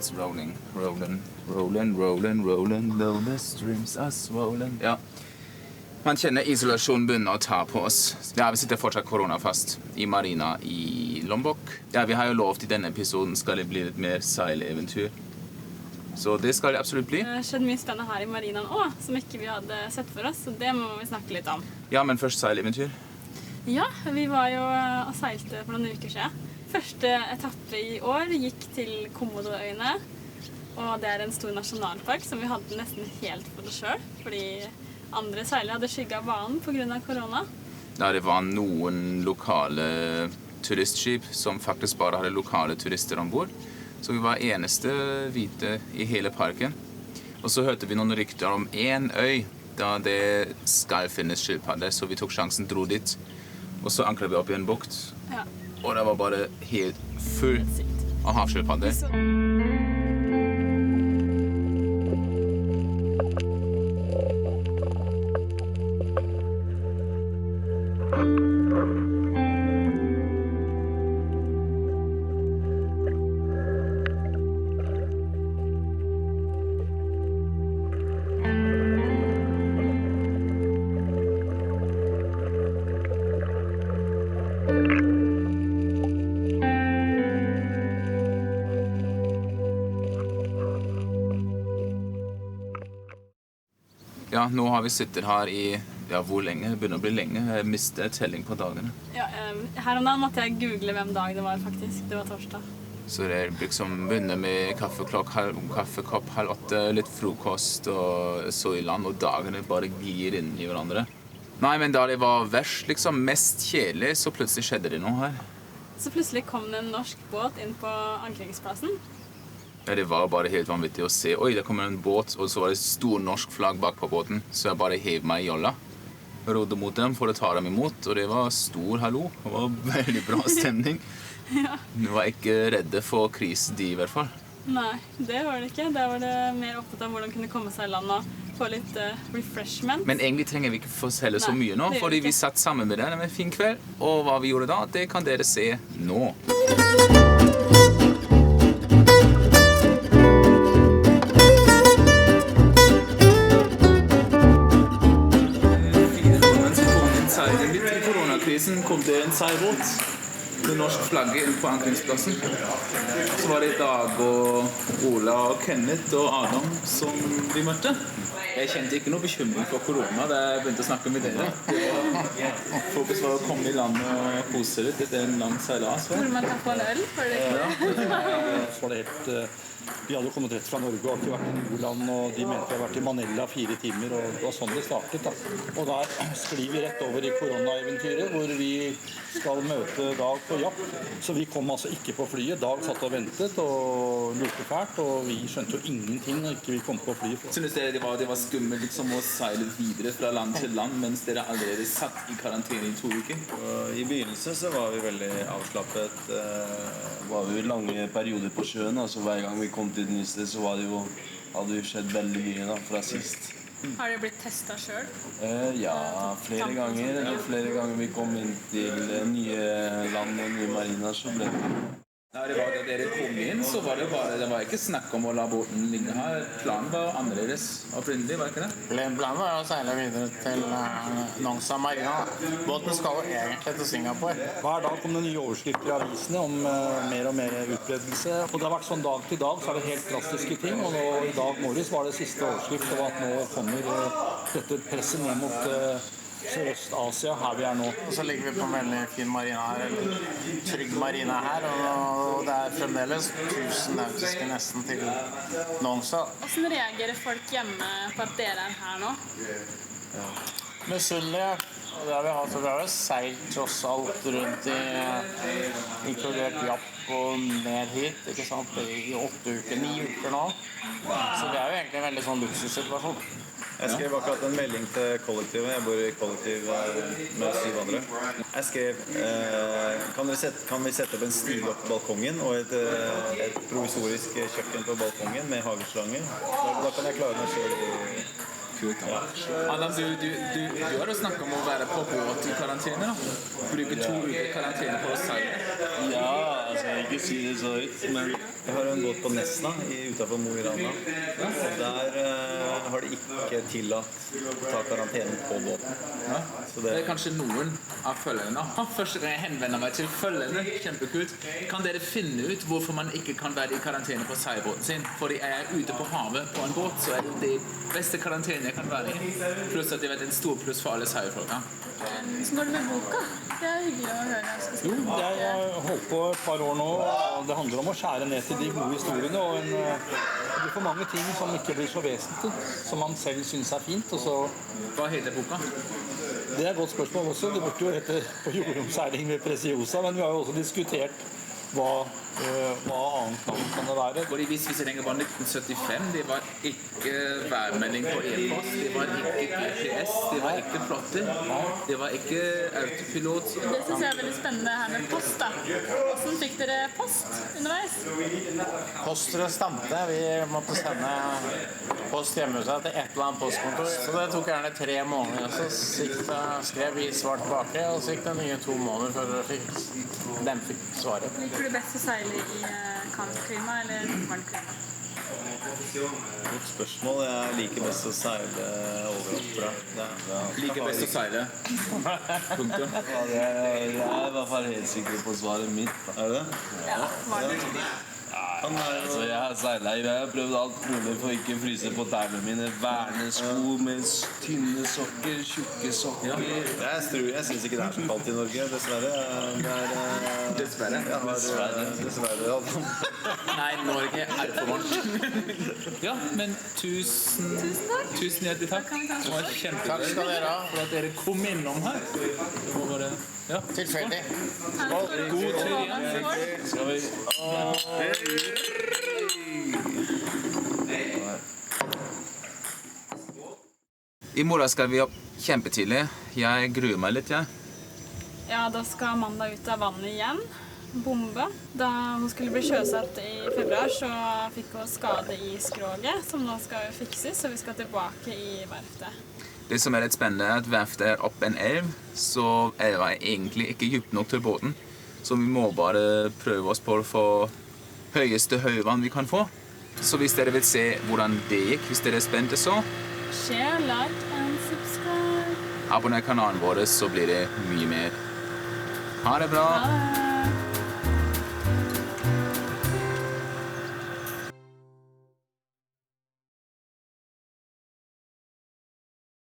it's rolling, rolling, though the streams are swollen. Ja. Man kjenner isolasjonen begynner å ta på oss. Ja, vi sitter fortsatt koronafast i marina i Lombok. Ja, vi har jo lovt i denne episoden skal det bli litt mer seileventyr. Så det skal det absolutt bli. Det skjedde mye spennende her i marinaen også, som ikke vi hadde sett for oss, så det må vi snakke litt om. Ja, men først seileventyr. Ja, vi var jo og seilte for noen uker siden. Første etappe i år gikk til Komodoøyene, og det er en stor nasjonalpark som vi hadde nesten helt for oss selv, fordi andre seilere hadde skygget banen på grunn av korona. Ja, det var noen lokale turistskip som faktisk bare hadde lokale turister ombord. Så vi var eneste hvite i hele parken. Og så hørte vi noen rykter om en øy da det skal finnes skilpadder, så vi tok sjansen, dro dit. Og så ankret vi opp i en bukt, Ja. og det var bare helt full av havskilpadder. Ja, nå har vi sittet her i, ja, hvor lenge? Det begynner å bli lenge. Jeg mistet telling på dagene. Ja, her om dagen måtte jeg google hvem dag det var faktisk. Det var torsdag. Så det liksom begynner med kaffekopp 7:30, litt frokost og så i land, og dagene bare glir inn i hverandre. Nei, men da det var verst, liksom mest kjedelig, så plutselig skjedde det noe her. Så plutselig kom det en norsk båt inn på ankringsplassen. Ja, det var bare helt vanvittig å se. Oi, der kommer en båt, og så var det stor norsk flagg bak på båten. Så jeg bare hev meg i jolla. Rodde mot dem for å ta dem imot, og det var stor hallo. Det var veldig bra stemning. Ja. Vi var ikke redde for krisen de i hvert fall. Nei, det var det ikke. Der var det mer opptatt av hvordan kunne komme seg i land og få litt refreshment. Men egentlig trenger vi ikke fortelle så Nei, mye nå, det gjør fordi vi vi ikke. satt sammen med dem en fin kveld, og hva vi gjorde da, det kan dere se nå. Midt i koronakrisen kom det en seilbåt med norsk flagge inn på ankringsplassen. Så var det Dag og Ola og Kenneth og Adam som vi møtte. Jeg kjente ikke noe bekymring for korona da jeg begynte å snakke med dere. Fokus var å komme i land og kose litt etter en lang seilas. Hvor man kan få en øl, for det Så var det helt, vi hadde jo kommet rett fra Norge og ikke vært i Nordland, og de mente vi har vært i Manila 4 timer, og det var sånn det startet da. Og der sklir vi rett over i koronaeventyret, hvor vi skal møte Dag på jakt. Så vi kom altså ikke på flyet. Dag satt og ventet og lurte fælt, og vi skjønte jo ingenting når ikke vi kom på flyet. Synes dere det var skummelt liksom, å seile videre fra land til land mens dere allerede satt i karantene i 2 uker? I begynnelsen så var vi veldig avslappet. Var vi lange perioder på sjøen, altså hver gang vi kom til et nytt sted så hadde det jo skjedd veldig mye da, fra sist. Har dere blitt testet selv? Ja, flere ganger. Flere ganger vi kom inn til nye land og nye mariner, så ble det... Da dere kom inn, så var det ikke snakk om å la båten ligge her. Planen var annerledes opprinnelig, var ikke det? Planen var å seile videre til Nong Sa Marina. Båten skal jo egentlig til Singapore. Hver dag kom det nye overskrifter i avisene om mer og mer utbredelse. Og det har vært sånn dag til dag, så er det helt drastiske ting. Og nå, i dag morges var det siste overskrift om at nå kommer dette presset ned mot Sørøst-Asia, her vi er nå. Og så ligger vi på en veldig fin marina her, eller trygg marina her, og det er fremdeles 1000 nautiske nesten til Nong Sa. Hvordan reagerer folk hjemme på at dere er her nå? Misunnelige. Det har vi hatt, så vi har jo seilt tross alt rundt inkludert Japp og ned hit, ikke sant, i 8 uker, 9 uker nå. Så det er jo egentlig en veldig sånn luksussituasjon. Jeg skrev akkurat en melding til kollektivet. Jeg bor i kollektiv med 7 andre. Jeg skrev, kan vi sette opp en stige opp på balkongen og et provisorisk kjøkken på balkongen med hageslanger? Da kan jeg klare meg selv. Kult, ja. Adam, du har jo snakket om å være på båt i karantene, da. Bruke 2 uker karantene på å seile. Ja, altså ikke si det så høyt, men Jeg har en båt på Nesna utenfor Mo i Rana. Og der har de ikke tillatt å ta karantene på båten. Så Det kanskje noen av følgerne. Første gang jeg henvender meg til følgerne, kjempekult. Kan dere finne ut hvorfor man ikke kan være i karantene på seilbåten sin? Fordi jeg ute på havet på en båt, så det det beste karantene jeg kan være i. Pluss at det er en stor pluss for alle seilfolka. Så går det med boka. Det hyggelig å høre. Jo, jeg har holdt på et par år nå, og det handler om å skjære ned til de gode historiene, og det blir for mange ting som ikke blir så vesentlig, som man selv synes fint, og så... Hva heter boka? Det et godt spørsmål også. Det burde jo hete på jordomseiling med Preciosa, men vi har jo også diskutert hva annet navn kan det være. Fordi hvis vi lenger var 1975, det var ikke værmelding på e-post, det var ikke GPS, det var ikke plotter, det var ikke autopilot. Det synes jeg veldig spennende her med post da. Hvordan fikk dere post underveis? Postere stamte. Vi måtte sende post hjemme hos seg til et eller annet postkontor. Så det tok gjerne 3 måneder. Så skrev vi svar tilbake, og så gikk det nye 2 måneder før de fikk svaret. Liker du best å seile i kaldt klima eller varmt klima? godt spørsmål. Jeg liker best å seile overalt fra. Liker best å seile. Punktum. Ja, jeg i hvert fall helt sikker på svaret mitt. Er det? Ja, var det Altså, jeg har seilet, jeg har prøvd alt mulig for ikke å fryse på tærne mine. Vernesko med tynne sokker, tjukke sokker. Jeg synes ikke det så kaldt i Norge, dessverre. Dessverre. Dessverre. Nei, Norge for varmt. Ja, men tusen hjertelig takk. Det var kjempegøy. Takk skal dere ha. For at dere kom innom her. Ja. Tilfeldig. God tur igjen. Skal vi... I morgen skal vi opp kjempetidlig. Jeg gruer meg litt, jeg. Ja, da skal Amanda ut av vannet igjen. Bombe. Da hun skulle bli sjøsatt i februar, så fikk hun skade i skroget, som nå skal fikses, så vi skal tilbake i verftet. Det som litt spennende at verftet opp en elv, så elva egentlig ikke djupt nok til båten. Så vi må bare prøve oss på å få høyeste høyvann vi kan få. Så hvis dere vil se hvordan det gikk, hvis dere spente så, Share, like and subscribe. abonner kanalen vår, så blir det mye mer. Ha det bra! Ha det!